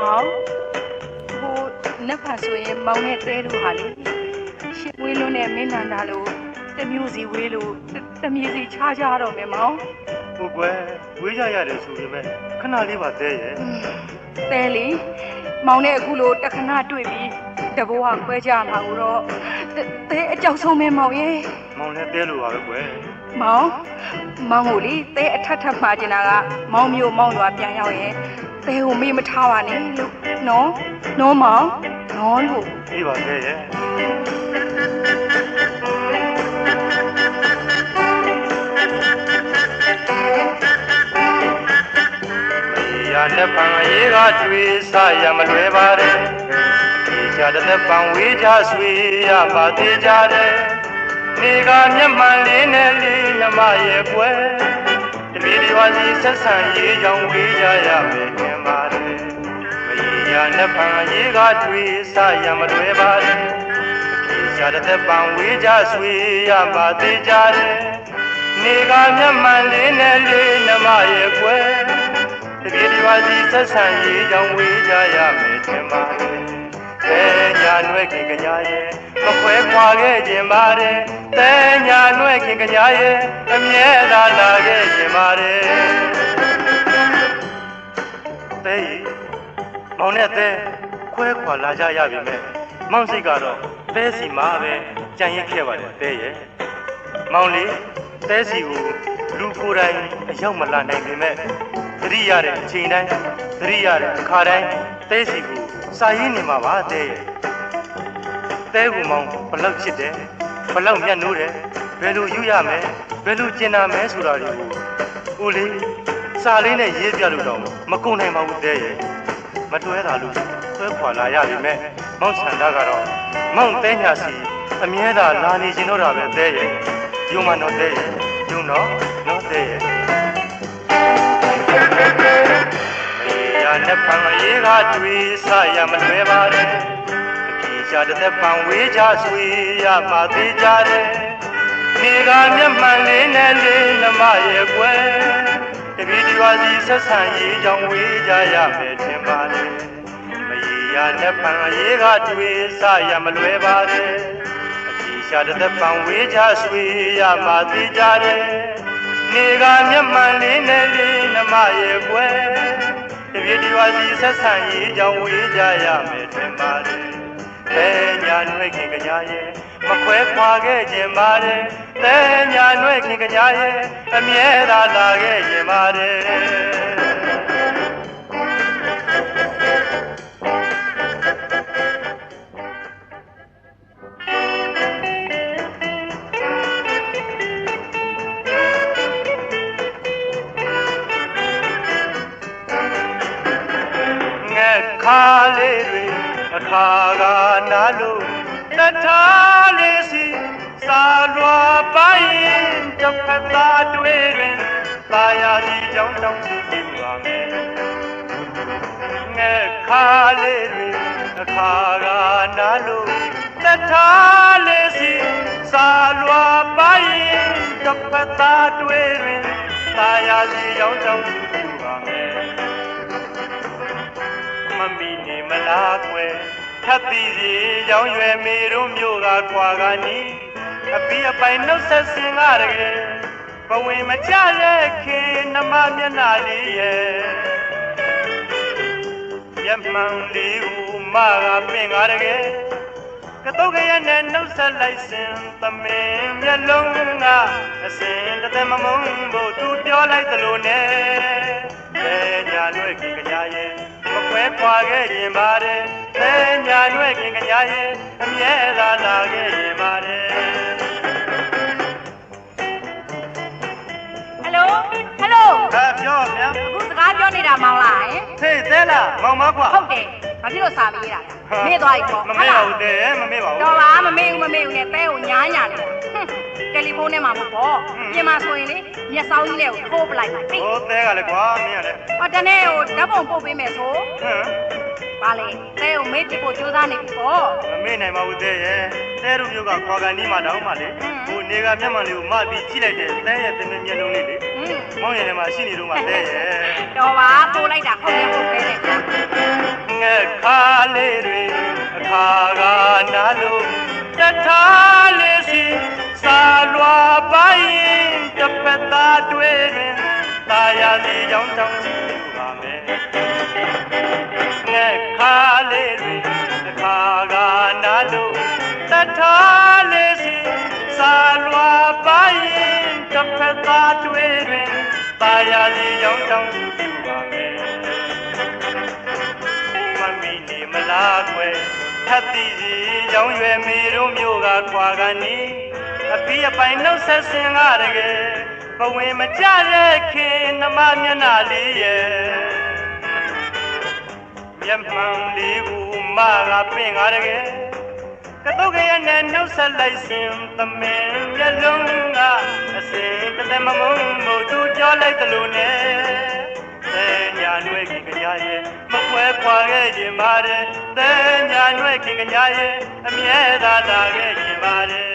မောင်ဟိုနှစ်ဖန်ဆိုရင်မောင်နဲ့တဲတို့ဟာလေရှစ်ဝေးလုံးနဲ့မင်းနန္ဒာလို့တမျိုးစီဝေးလို့တမျိုးစီခြားကြတော့မယ်မောင်ဟုတ်ကွယ်ဝေးကြရတယ်ဆိုပေမဲ့ခဏလေးပါသေးရဲ့တဲလေမောင်နဲ့အခုလိုတခဏတွေ့ပြီးတဘိုးကခွဲကြမှာတော့တဲအကြောက်ဆုံးပဲမောင်ရဲ့မောင်နဲ့တဲလို့ပါပဲကွယ်မောင်ကိုလေတဲအထက်ထပ်မှာကျင်တာကမောင်မျိုးမောင်ရွာပြန်ရောက်ရဲ့တဲကိုမေ့မထားပါနဲ့လို့နော်မောင်နော်လို့အေးပါသေးရဲ့ရာနဲ့ပံရေးကကျွေးစားရမလွယ်ပါနဲ့ဒီချာတဲ့ပံဝေးကြဆွေရပါသေးကြတယ်နေကမျက်မှန်လေးနဲ့လေးနှမရဲ့ကွယ်တပည့်တော်စီဆက်ဆံရေးကြောင့်ဝေးကြရမယ်ခင်ပါတယ်မကြီးရာနဲ့ပံရေးကကျွေးစားရမလွယ်ပါနဲ့ဒီချာတဲ့ပံဝေးကြဆွေရပါသေးကြတယ်နေကမျက်မှန်လေးနဲ့လေးနှမရဲ့ကွယ်တပည့်တော်စီဆက်ဆံရေးကြောင့်ဝေးကြရမယ်ထင်ပါတယ်။တဲညာနှွဲခင်ကညာရဲ့မခွဲခွာခဲ့ခြင်းပါတယ်။တဲညာနှွဲခင်ကညာရဲ့အမြဲတမ်းလာခဲ့ခြင်းပါတယ်။တဲမောင်နဲ့တဲခွဲခွာလာကြရပြီမဲ့မောင်စိတ်ကတော့တဲစီမှာပဲကြံရစ်ခဲ့ပါတယ်တဲရဲ့။မောင်လေးတဲစီကိုလူကိုယ်တိုင်အရောက်မလာနိုင်ပေမဲ့သတိရတဲ့အချိန်တိုင်းသတိရတဲ့အခါတိုင်းတဲစီကိုစာရင်းနေမှာပါတဲရဲ့တဲကူမောင်ဘလောက်ချစ်တယ်ဘလောက်မျက်နှိုးတယ်ဘယ်လိုယူရမယ်ဘယ်လိုကျင်နာမယ်ဆိုတာတွေကိုဦးလေးစာလေးနဲ့ရေးပြလို့တော့မကုန်နိုင်ပါဘူးတဲရဲ့မတွဲတာလို့ဆွဲခွာလာရပြီမဲ့မောင်ဆန္ဒကတော့မောင်တဲညာစီအမြဲတမ်းလာနေခြင်းတော့တာပဲတဲရဲ့ယူမနော်တဲရဲ့ယူနော်တဲရဲ့ရာနဲ့ပံရေးကတွေ့စားရမလွယ်ပါနဲ့အပြေချတဲ့ပံဝေးကြဆွေရပါသေးကြတယ်နေကမျက်မှန်လေးနဲ့လေးနှမရဲ့ကွယ်တပည့်တော်စီဆက်ဆံရေးကြောင့်ဝေးကြရမယ်ထင်ပါလေမရေရာနဲ့ပံရေးကတွေ့စားရမလွယ်ပါနဲ့အပြေချတဲ့ပံဝေးကြဆွေရပါသေးကြတယ်နေကမျက်မှန်လေးနဲ့လေးနှမရဲ့ကွယ်တပည့်တော်စီဆက်ဆံရေးကြောင့်ဝေးကြရမယ်ထင်ပါတယ်။တဲညာနှွဲခင်ကညာရဲ့မခွဲခွာခဲ့ခြင်းပါတယ်။တဲညာနှွဲခင်ကညာရဲ့အမြဲတမ်းလာခဲ့ခြင်းပါတယ်ခါလေးတွေအခါကနာလို့တထားလေးစီစာလွာပိုင်းတစ်ဖက်သားတွေ့တွင်သာယာစီကြောင်းတောင်းစီပြပါမယ်ငဲ့ခါလေးတွေအခါကနာလို့တထားလေးစီစာလွာပိုင်းတစ်ဖက်သားတွေ့တွင်သာယာစီကြောင်းတောင်းစီပြပါမယ်မမီနေမလားကွယ်ထပ်ပြီးစီရောင်းရွယ်မေတို့မျိုးကခွာကနီးအပီးအပိုင်နှုတ်ဆက်စင်ကားတကယ်ဘဝင်မကြရဲ့ခင်နှမမျက်နှာလေးရဲ့မျက်မှန်လေးကိုမကပင်ကားတကယ်ကတုတ်ကရဲ့နဲ့နှုတ်ဆက်လိုက်စင်သမင်မျက်လုံးကအစင်တသက်မမုန်းဖို့သူပြောလိုက်သလိုနဲ့ဲညာလွဲ့ခင်ကညာရဲ့မခွဲခွာခဲ့ရင်ပါတယ်ဲညာလွဲ့ခင်ကညာရဲ့အမြဲတမ်းလာခဲ့ရင်ပါတယ်ဟယ်လိုပြောဗျာအခုစကားပြောနေတာမောင်လားဟင်ဖေးသေးလားမောင်မကွာဟုတ်တယ်ဘာဖြစ်လို့စာမေးတာမေ့သွားပြီပေါ့မမေ့ပါဘူးတဲ့မမေ့ပါဘူးတော်ပါမမေ့ဘူးနဲ့တဲကိုညားညာနေတာတယ်လီဖုန်းထဲမှာပေါ့ပြင်မှာဆိုရင်လေမျက်စောင်းကြီးနဲ့ကိုထိုးပလိုက်ပါဟိုတဲကလည်းကွာမင်းကလည်းဟောတနေ့ကိုဓာတ်ပုံပို့ပေးမယ်ဆိုပါလေတဲကိုမေ့ပြဖို့ကြိုးစားနေပြီပေါ့မမေ့နိုင်ပါဘူးတဲရဲ့တဲတို့မျိုးကခေါ်ကန်နီးမှတောင်းမှလေဟိုနေကမျက်မှန်လေးကိုမပြီးကြည့်လိုက်တယ်တဲရဲ့တင်မျက်လုံးလေးလေမောင်ရည်ထဲမှာရှိနေတော့မှတဲရဲ့တော်ပါပို့လိုက်တာဟုတ်တယ်ဟုတ်ပဲတဲ့င လို့တထားလေးစီစာလွာပိုင်းတစ်ဖက်သားတွေ့ရင်ตายาစီကြောင်းတောင်းစီပါမယ်ငဲ့ခါလေးတွေတစ်ခါကနာလို့တထားလေးစီစာလွာပိုင်းတစ်ဖက်သားတွေ့ရင်ตายาစီကြောင်းတောင်းစီပါမယ်မမီနေမလားခွဲထပ်တီစီကြောင်းရွယ်မေတို့မျိုးကခွာကနေအဖီးအပိုင်နှုတ်ဆက်စင်ကားတကယ်ဘဝင်မကြတဲ့ခင်နှမမျက်နှာလေးရဲ့မျက်မှန်လေးကိုမကပင်ကားတကယ်ကတုတ်ကရဲ့နဲ့နှုတ်ဆက်လိုက်စဉ်သမင်မျက်လုံးကအစင်တမမုံမို့သူကြောလိုက်သလိုနဲ့တဲညာနွဲ့ခင်ကြရဲ့မခွဲခွာခဲ့ခြင်းပါတယ်တဲညာနွဲ့ခင်ကြရဲ့အမြဲတမ်းလာခဲ့ခြင်းပါတယ်